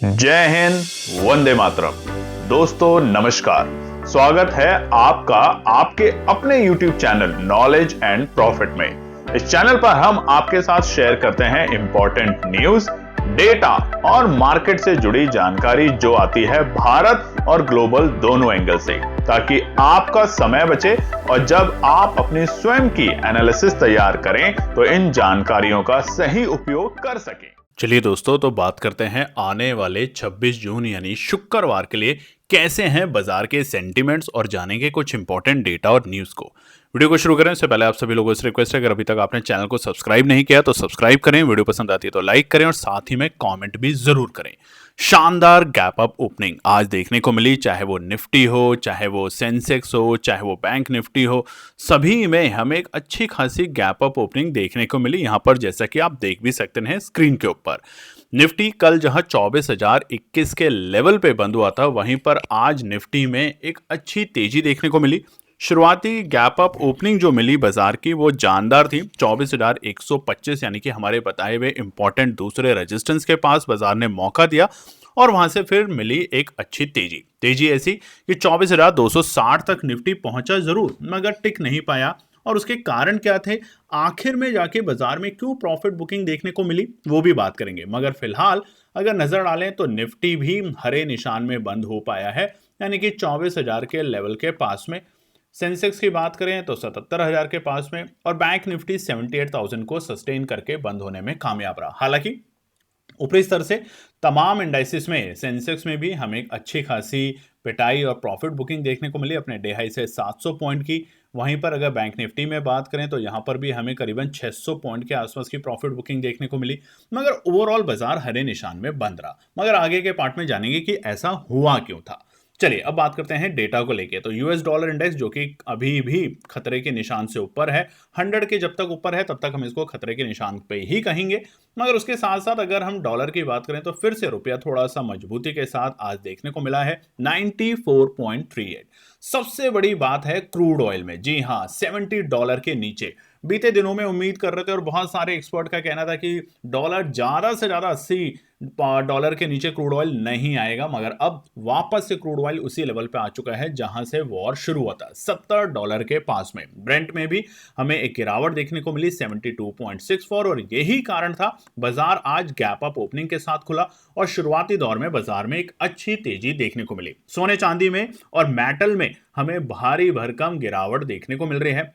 जय हिंद, वंदे मातरम। दोस्तों नमस्कार, स्वागत है आपका आपके अपने YouTube channel knowledge and profit में। इस चैनल पर हम आपके साथ शेयर करते हैं इंपॉर्टेंट न्यूज, डेटा और मार्केट से जुड़ी जानकारी जो आती है भारत और ग्लोबल दोनों एंगल से, ताकि आपका समय बचे और जब आप अपनी स्वयं की एनालिसिस तैयार करें तो इन जानकारियों का सही उपयोग कर सकें। चलिए दोस्तों, तो बात करते हैं आने वाले 26 जून यानी शुक्रवार के लिए कैसे हैं बाजार के सेंटिमेंट्स और जानेंगे कुछ इंपॉर्टेंट डेटा और न्यूज़ को। वीडियो को शुरू करें उससे पहले आप सभी लोगों से रिक्वेस्ट है, अगर अभी तक आपने चैनल को सब्सक्राइब नहीं किया तो सब्सक्राइब करें, वीडियो पसंद आती है तो लाइक करें और साथ ही में कमेंट भी जरूर करें। शानदार गैप अप ओपनिंग आज देखने को मिली, चाहे वो निफ्टी हो, चाहे वो सेंसेक्स हो, चाहे वो बैंक निफ्टी हो, सभी में हमें एक अच्छी खासी गैप अप ओपनिंग देखने को मिली। यहाँ पर जैसा कि आप देख भी सकते हैं स्क्रीन के ऊपर, निफ्टी कल जहां 24,021 के लेवल पे बंद हुआ था, वहीं पर आज निफ्टी में एक अच्छी तेजी देखने को मिली। शुरुआती गैप अप ओपनिंग जो मिली बाजार की वो जानदार थी, 24,125 यानी कि हमारे बताए हुए इंपॉर्टेंट दूसरे रेजिस्टेंस के पास बाजार ने मौका दिया और वहां से फिर मिली एक अच्छी तेजी ऐसी कि 24,260 तक निफ्टी पहुंचा जरूर, मगर टिक नहीं पाया। और उसके कारण क्या थे, आखिर में जाके बाजार में क्यों प्रॉफिट बुकिंग देखने को मिली, वो भी बात करेंगे। मगर फिलहाल अगर नजर डालें तो निफ्टी भी हरे निशान में बंद हो पाया है, यानी कि 24,000 के लेवल के पास में। सेंसेक्स की बात करें तो 77,000 के पास में, और बैंक निफ्टी 78,000 को सस्टेन करके बंद होने में कामयाब रहा। हालांकि ऊपरी स्तर से तमाम इंडाइसिस में, सेंसेक्स में भी हमें एक अच्छी खासी पिटाई और प्रॉफिट बुकिंग देखने को मिली, अपने डे हाई से 700 पॉइंट की। वहीं पर अगर बैंक निफ्टी में बात करें तो यहां पर भी हमें करीबन 600 पॉइंट के आसपास की प्रॉफिट बुकिंग देखने को मिली, मगर ओवरऑल बाजार हरे निशान में बंद रहा। मगर आगे के पार्ट में जानेंगे कि ऐसा हुआ क्यों था। चलिए अब बात करते हैं डेटा को लेके। तो यूएस डॉलर इंडेक्स जो कि अभी भी खतरे के निशान से ऊपर है, 100 के जब तक ऊपर है तब तक हम इसको खतरे के निशान पे ही कहेंगे। मगर उसके साथ साथ अगर हम डॉलर की बात करें तो फिर से रुपया थोड़ा सा मजबूती के साथ आज देखने को मिला है, 94.38। सबसे बड़ी बात है क्रूड ऑयल में, जी हाँ, $70 के नीचे। बीते दिनों में उम्मीद कर रहे थे और बहुत सारे एक्सपर्ट का कहना था कि डॉलर ज्यादा से ज्यादा $80 के नीचे क्रूड ऑयल नहीं आएगा, मगर अब वापस से क्रूड ऑयल उसी लेवल पे आ चुका है जहां से वॉर शुरू हुआ था, $70 के पास में। ब्रेंट में भी हमें एक गिरावट देखने को मिली, 72.64, और यही कारण था बाजार आज गैप अप ओपनिंग के साथ खुला और शुरुआती दौर में बाजार में एक अच्छी तेजी देखने को मिली। सोने चांदी में और मेटल में हमें भारी भरकम गिरावट देखने को मिल रही है।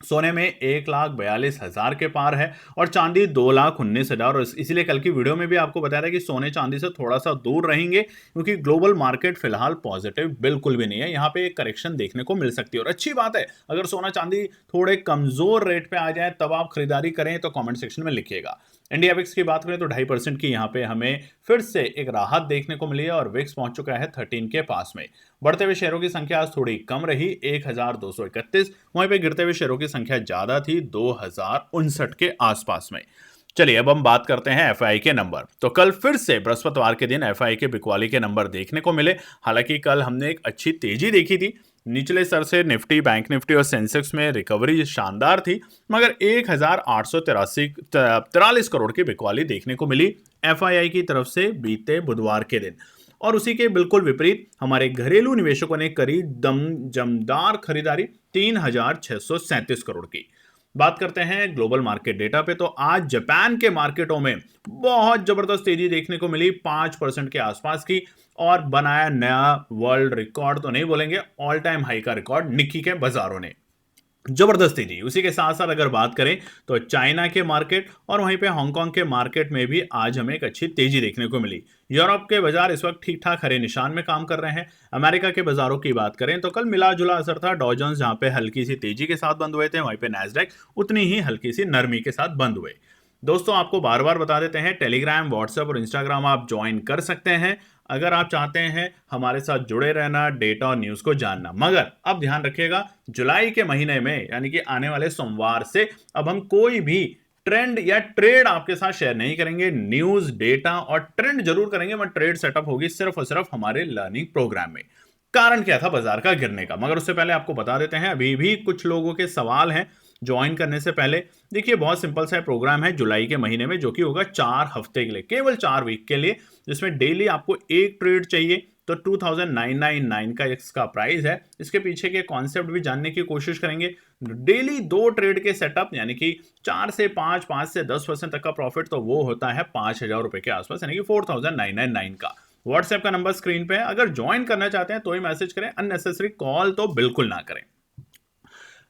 सोने में 1,42,000 के पार है और चांदी 2,19,000। और इसीलिए कल की वीडियो में भी आपको बताया था कि सोने चांदी से थोड़ा सा दूर रहेंगे, क्योंकि ग्लोबल मार्केट फिलहाल पॉजिटिव बिल्कुल भी नहीं है। यहाँ पे एक करेक्शन देखने को मिल सकती है और अच्छी बात है, अगर सोना चांदी थोड़े कमजोर रेट पे आ जाए तब आप खरीदारी करें तो कमेंट सेक्शन में लिखिएगा। इंडिया विक्स की बात करें तो 2.5% की यहाँ पे हमें फिर से एक राहत देखने को मिली है और विक्स पहुंच चुका है 13 के पास में। बढ़ते हुए शेयरों की संख्या आज थोड़ी कम रही, 1,231। वहीं पे गिरते हुए शेयरों की संख्या ज्यादा थी, 2,059 के आसपास में। चलिए अब हम बात करते हैं एफआई के नंबर। तो कल फिर से बृहस्पतिवार के दिन एफआई के बिकवाली के नंबर देखने को मिले। हालांकि कल हमने एक अच्छी तेजी देखी थी, निचले स्तर से निफ्टी, बैंक निफ्टी और सेंसेक्स में रिकवरी शानदार थी, मगर 1,843 करोड़ की बिकवाली देखने को मिली एफआईआई की तरफ से बीते बुधवार के दिन। और उसी के बिल्कुल विपरीत हमारे घरेलू निवेशकों ने करी जमदार खरीदारी, 3,637 करोड़ की। बात करते हैं ग्लोबल मार्केट डेटा पे, तो आज जापान के मार्केटों में बहुत जबरदस्त तेजी देखने को मिली, 5% के आसपास की, और बनाया नया वर्ल्ड रिकॉर्ड, तो नहीं बोलेंगे, ऑल टाइम हाई का रिकॉर्ड निक्की के बाजारों ने। जबरदस्त तेजी। उसी के साथ साथ अगर बात करें तो चाइना के मार्केट और वहीं पे हांगकांग के मार्केट में भी आज हमें एक अच्छी तेजी देखने को मिली। यूरोप के बाजार इस वक्त ठीक ठाक हरे निशान में काम कर रहे हैं। अमेरिका के बाजारों की बात करें तो कल मिला जुला असर था। डॉ जोन्स जहां पे हल्की सी तेजी के साथ बंद हुए थे, वहीं पे नैस्डैक उतनी ही हल्की सी नरमी के साथ बंद हुए। दोस्तों आपको बार बार बता देते हैं, टेलीग्राम, व्हाट्सएप और इंस्टाग्राम आप ज्वाइन कर सकते हैं अगर आप चाहते हैं हमारे साथ जुड़े रहना, डेटा और न्यूज को जानना। मगर अब ध्यान रखिएगा, जुलाई के महीने में यानी कि आने वाले सोमवार से अब हम कोई भी ट्रेंड या ट्रेड आपके साथ शेयर नहीं करेंगे। न्यूज, डेटा और ट्रेंड जरूर करेंगे, मगर ट्रेड सेटअप होगी सिर्फ और सिर्फ हमारे लर्निंग प्रोग्राम में। कारण क्या था बाजार का गिरने का, मगर उससे पहले आपको बता देते हैं, अभी भी कुछ लोगों के सवाल हैं ज्वाइन करने से पहले देखिए बहुत सिंपल सा प्रोग्राम है जुलाई के महीने में, जो कि होगा 4 हफ्ते के लिए, केवल 4 वीक के लिए, जिसमें डेली आपको एक ट्रेड चाहिए। तो 2999 का इसका प्राइस है। इसके पीछे के कॉन्सेप्ट भी जानने की कोशिश करेंगे। डेली 2 ट्रेड के सेटअप, यानी कि 4 से 5, 5 से 10% तक का प्रॉफिट, तो वो होता है 5000 रुपए के आसपास, यानी कि 4999 का। व्हाट्सएप का नंबर स्क्रीन पे है, अगर ज्वाइन करना चाहते हैं तो ही मैसेज करें, अननेसेसरी कॉल तो बिल्कुल ना करें।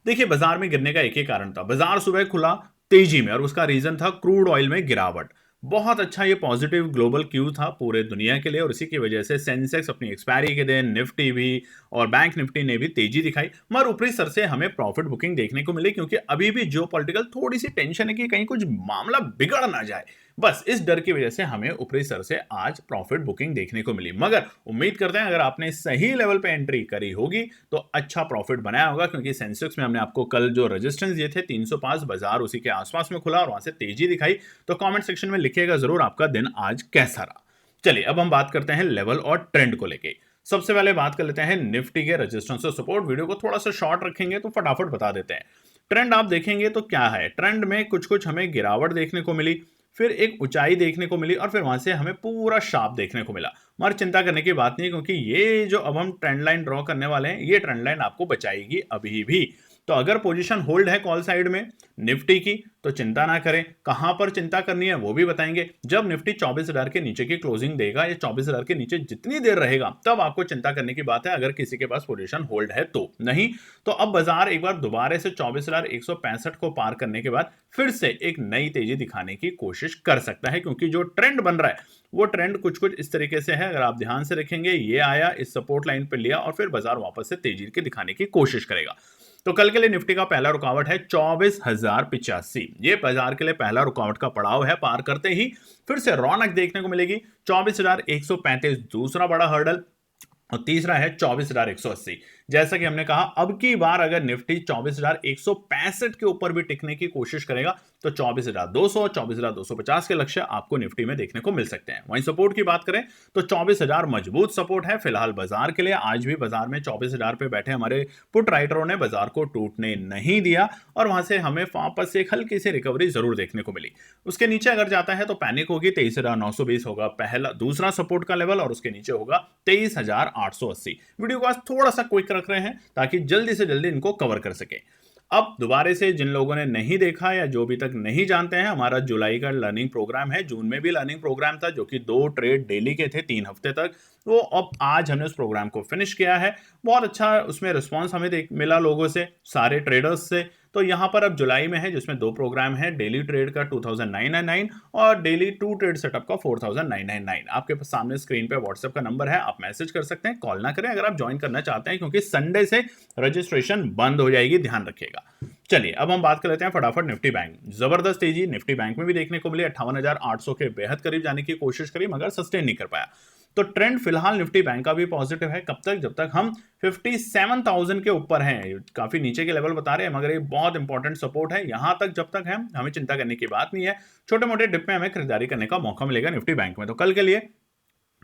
देखिए बाजार में गिरने का एक ही कारण था, बाजार सुबह खुला तेजी में और उसका रीजन था क्रूड ऑयल में गिरावट। बहुत अच्छा ये पॉजिटिव ग्लोबल क्यू था पूरे दुनिया के लिए, और इसी की वजह से सेंसेक्स अपनी एक्सपायरी के दिन, निफ्टी भी और बैंक निफ्टी ने भी तेजी दिखाई। मगर ऊपरी स्तर से हमें प्रॉफिट बुकिंग देखने को मिली, क्योंकि अभी भी जियोपॉलिटिकल थोड़ी सी टेंशन है कि कहीं कुछ मामला बिगड़ ना जाए। बस इस डर की वजह से हमें ऊपरी स्तर से आज प्रॉफिट बुकिंग देखने को मिली। मगर उम्मीद करते हैं अगर आपने सही लेवल पे एंट्री करी होगी तो अच्छा प्रॉफिट बनाया होगा, क्योंकि सेंसेक्स में हमने आपको कल जो रेजिस्टेंस दिए थे 305, बाजार उसी के आसपास में खुला और वहां से तेजी दिखाई। तो कमेंट सेक्शन में लिखिएगा जरूर आपका दिन आज कैसा रहा। चलिए अब हम बात करते हैं लेवल और ट्रेंड को लेके। सबसे पहले बात कर लेते हैं निफ्टी के रेजिस्टेंस और सपोर्ट। वीडियो को थोड़ा सा शॉर्ट रखेंगे तो फटाफट बता देते हैं। ट्रेंड आप देखेंगे तो क्या है, ट्रेंड में कुछ कुछ हमें गिरावट देखने को मिली, फिर एक ऊंचाई देखने को मिली और फिर वहां से हमें पूरा शार्प देखने को मिला। मगर चिंता करने की बात नहीं है, क्योंकि ये जो अब हम ट्रेंड लाइन ड्रॉ करने वाले हैं, ये ट्रेंड लाइन आपको बचाएगी अभी भी। तो अगर पोजीशन होल्ड है कॉल साइड में निफ्टी की तो चिंता ना करें। कहां पर चिंता करनी है वो भी बताएंगे। जब निफ्टी 24,000 के नीचे की क्लोजिंग देगा या 24,000 के नीचे जितनी देर रहेगा तब आपको चिंता करने की बात है, अगर किसी के पास पोजीशन होल्ड है तो। नहीं तो अब बाजार एक बार दोबारा से 24,165 को पार करने के बाद फिर से एक नई तेजी दिखाने की कोशिश कर सकता है, क्योंकि जो ट्रेंड बन रहा है वो ट्रेंड कुछ कुछ इस तरीके से है। अगर आप ध्यान से रखेंगे, ये आया, इस सपोर्ट लाइन पे लिया और फिर बाजार वापस से तेजी के दिखाने की कोशिश करेगा। तो कल के लिए निफ्टी का पहला रुकावट है 24,085। ये बाजार के लिए पहला रुकावट का पड़ाव है। पार करते ही फिर से रौनक देखने को मिलेगी। 24,135 दूसरा बड़ा हर्डल और तीसरा है 24,180। जैसा कि हमने कहा, अब की बार अगर निफ्टी 24,165 के ऊपर भी टिकने की कोशिश करेगा तो 24,200, 24,250 के लक्ष्य आपको निफ्टी में देखने को मिल सकते हैं। वहीं सपोर्ट की बात करें तो 24,000 मजबूत सपोर्ट है फिलहाल बाजार के लिए। आज भी बाजार में 24,000 पे बैठे हमारे पुट राइटरों ने बाजार को टूटने नहीं दिया और वहां से हमें वापस से एक हल्की सी रिकवरी जरूर देखने को मिली। उसके नीचे अगर जाता है तो पैनिक होगी। 23,920 होगा पहला दूसरा सपोर्ट का लेवल और उसके नीचे होगा 23,880। वीडियो को आज थोड़ा सा क्विक रख रहे हैं ताकि जल्दी से जल्दी इनको कवर कर सके। अब दोबारा से जिन लोगों ने नहीं देखा या जो अभी तक नहीं जानते हैं, हमारा जुलाई का लर्निंग प्रोग्राम है। जून में भी लर्निंग प्रोग्राम था जो कि 2 ट्रेड डेली के थे 3 हफ्ते तक। वो अब आज हमने उस प्रोग्राम को फिनिश किया है। बहुत अच्छा उसमें रिस्पांस हमें मिला लोगों से, सारे ट्रेडर्स से। तो यहां पर अब जुलाई में है जिसमें 2 प्रोग्राम है, डेली ट्रेड का 2,999 और डेली 2 ट्रेड सेटअप का 4,999। आपके सामने स्क्रीन पे व्हाट्सएप का नंबर है, आप मैसेज कर सकते हैं, कॉल ना करें अगर आप ज्वाइन करना चाहते हैं, क्योंकि संडे से रजिस्ट्रेशन बंद हो जाएगी, ध्यान रखिएगा। चलिए अब हम बात कर लेते हैं फटाफट निफ्टी बैंक। जबरदस्त तेजी निफ्टी बैंक में भी देखने को मिली। 58,800 के बेहद करीब जाने की कोशिश करी मगर सस्टेन नहीं कर पाया। तो ट्रेंड फिलहाल निफ्टी बैंक का भी पॉजिटिव है। कब तक? जब तक हम 57,000 के ऊपर हैं। काफी नीचे के लेवल बता रहे हैं मगर ये बहुत इंपॉर्टेंट सपोर्ट है। यहां तक जब तक है हमें चिंता करने की बात नहीं है। छोटे मोटे डिप में हमें खरीदारी करने का मौका मिलेगा निफ्टी बैंक में। तो कल के लिए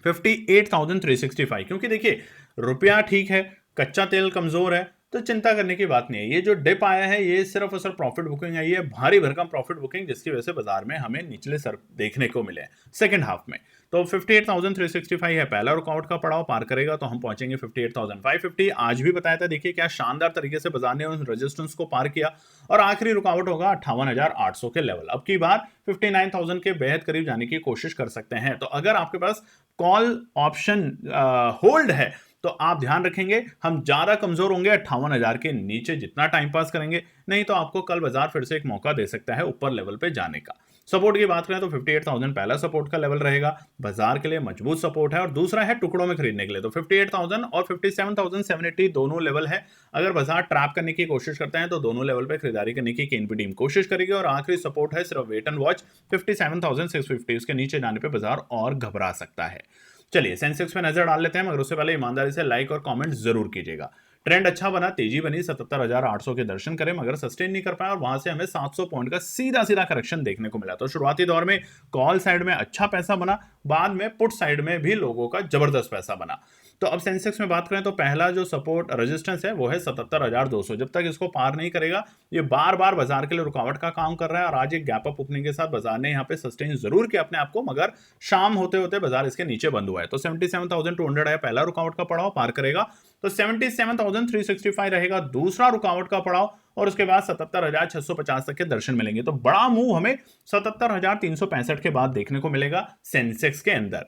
58,365, क्योंकि देखिए रुपया ठीक है, कच्चा तेल कमजोर है, तो चिंता करने की बात नहीं है। ये जो डिप आया है ये सिर्फ और सिर्फ प्रॉफिट बुकिंग आई है, भारी भरकम प्रॉफिट बुकिंग, जिसकी वजह से बाजार में हमें निचले सर देखने को मिले सेकंड हाफ में। तो 58,365 है पहला रुकावट का पड़ाव, पार करेगा तो हम पहुंचेंगे 58,550। आज भी बताया था, देखिए क्या शानदार तरीके से बाजार ने उस रेजिस्टेंस को पार किया और आखिरी रुकावट होगा 58,800 के लेवल। अब की बार 59,000 के बेहद करीब जाने की कोशिश कर सकते हैं। तो अगर आपके पास कॉल ऑप्शन होल्ड है तो आप ध्यान रखेंगे हम ज्यादा कमजोर होंगे 58,000 के नीचे जितना टाइम पास करेंगे, नहीं तो आपको कल बाजार फिर से एक मौका दे सकता है ऊपर लेवल पे जाने का। सपोर्ट की बात करें तो 58,000 पहला सपोर्ट का लेवल रहेगा, बाजार के लिए मजबूत सपोर्ट है। और दूसरा है टुकड़ों में खरीदने के लिए, तो 58,000 और 57,780 दोनों लेवल है। अगर बाजार ट्रैप करने की कोशिश करते हैं तो दोनों लेवल पे खरीदारी करने की केएनपी टीम कोशिश करेगी। और आखिरी सपोर्ट है सिर्फ वेट एंड वॉच 57,650, उसके नीचे जाने पे बाजार और घबरा सकता है। चलिए सेंसेक्स पे नजर डाल लेते हैं, मगर उससे पहले ईमानदारी से लाइक और कमेंट जरूर कीजिएगा। ट्रेंड अच्छा बना, तेजी बनी, 77,800 के दर्शन करें मगर सस्टेन नहीं कर पाया और वहां से हमें 700 पॉइंट का सीधा सीधा करेक्शन देखने को मिला। तो शुरुआती दौर में कॉल साइड में अच्छा पैसा बना, बाद में पुट साइड में भी लोगों का जबरदस्त पैसा बना। तो अब सेंसेक्स में बात करें तो पहला जो सपोर्ट रेजिस्टेंस है वो है 77,200। जब तक इसको पार नहीं करेगा ये बार बार बाजार के लिए रुकावट का काम कर रहा है और आज एक गैप अप ओपनिंग के साथ बाजार ने यहाँ पे सस्टेन जरूर किया अपने आप को, मगर शाम होते होते बाजार इसके नीचे बंद हुआ है। तो 77,200 है पहला रुकावट का पड़ाव, पार करेगा तो 77,365 रहेगा दूसरा रुकावट का पड़ाव और उसके बाद 77,650 तक के दर्शन मिलेंगे। तो बड़ा मूव हमें 77,365 के बाद देखने को मिलेगा सेंसेक्स के अंदर।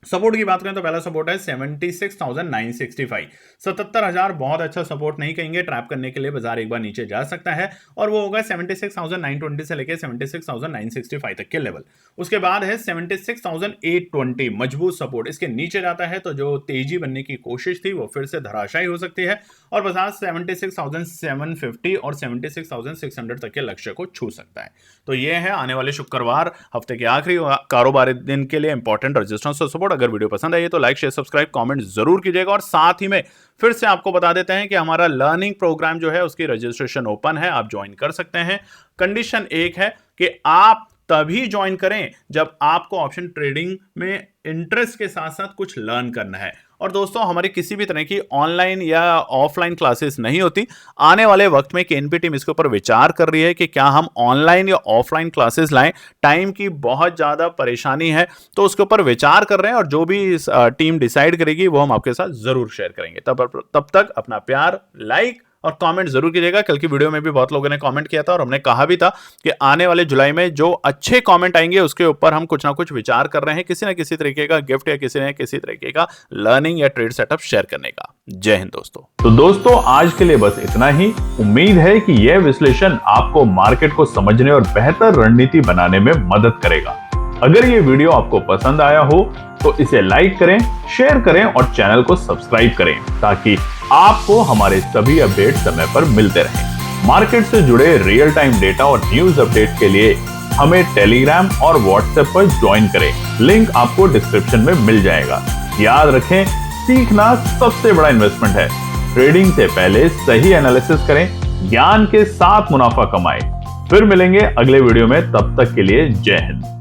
सपोर्ट की बात करें तो पहला सपोर्ट है 76,965। 77,000 बहुत अच्छा सपोर्ट नहीं कहेंगे, ट्रैप करने के लिए बाजार एक बार नीचे जा सकता है और वो होगा 76,920 से लेकर 76,965 तक के लेवल। उसके बाद है 76,820 मजबूत सपोर्ट, इसके नीचे जाता है तो जो तेजी बनने की कोशिश थी वो फिर से धराशायी हो सकती है और बाजार 76,750 और 76,600 तक के लक्ष्य को छू सकता है। तो ये है आने वाले शुक्रवार हफ्ते के आखिरी कारोबारी दिन के लिए इंपॉर्टेंट रेजिस्टेंस और सपोर्ट। अगर वीडियो पसंद आई तो लाइक शेयर सब्सक्राइब कमेंट जरूर कीजिएगा और साथ ही में फिर से आपको बता देते हैं कि हमारा लर्निंग प्रोग्राम जो है उसकी रजिस्ट्रेशन ओपन है, आप ज्वाइन कर सकते हैं। कंडीशन एक है कि आप तभी ज्वाइन करें जब आपको ऑप्शन ट्रेडिंग में इंटरेस्ट के साथ साथ कुछ लर्न करना है। और दोस्तों हमारी किसी भी तरह की ऑनलाइन या ऑफलाइन क्लासेस नहीं होती। आने वाले वक्त में केएनपी टीम इसके ऊपर विचार कर रही है कि क्या हम ऑनलाइन या ऑफलाइन क्लासेस लाएं। टाइम की बहुत ज़्यादा परेशानी है तो उसके ऊपर विचार कर रहे हैं और जो भी टीम डिसाइड करेगी वो हम आपके साथ ज़रूर शेयर करेंगे। तब तक अपना प्यार, लाइक और कमेंट जरूर कीजिएगा। कल की वीडियो में भी बहुत लोगों ने कमेंट किया था और हमने कहा भी था कि आने वाले जुलाई में जो अच्छे कमेंट आएंगे उसके ऊपर हम कुछ ना कुछ विचार कर रहे हैं, किसी ना किसी तरीके का गिफ्ट या किसी न किसी तरीके का लर्निंग या ट्रेड सेटअप शेयर करने का। जय हिंद दोस्तों। तो दोस्तों आज के लिए बस इतना ही। उम्मीद है कि यह विश्लेषण आपको मार्केट को समझने और बेहतर रणनीति बनाने में मदद करेगा। अगर ये वीडियो आपको पसंद आया हो तो इसे लाइक करें, शेयर करें और चैनल को सब्सक्राइब करें ताकि आपको हमारे सभी अपडेट समय पर मिलते रहें। मार्केट से जुड़े रियल टाइम डेटा और न्यूज अपडेट के लिए हमें टेलीग्राम और व्हाट्सएप पर ज्वाइन करें, लिंक आपको डिस्क्रिप्शन में मिल जाएगा। याद रखें, सीखना सबसे बड़ा इन्वेस्टमेंट है। ट्रेडिंग से पहले सही एनालिसिस करें, ज्ञान के साथ मुनाफा कमाएं। फिर मिलेंगे अगले वीडियो में, तब तक के लिए जय हिंद।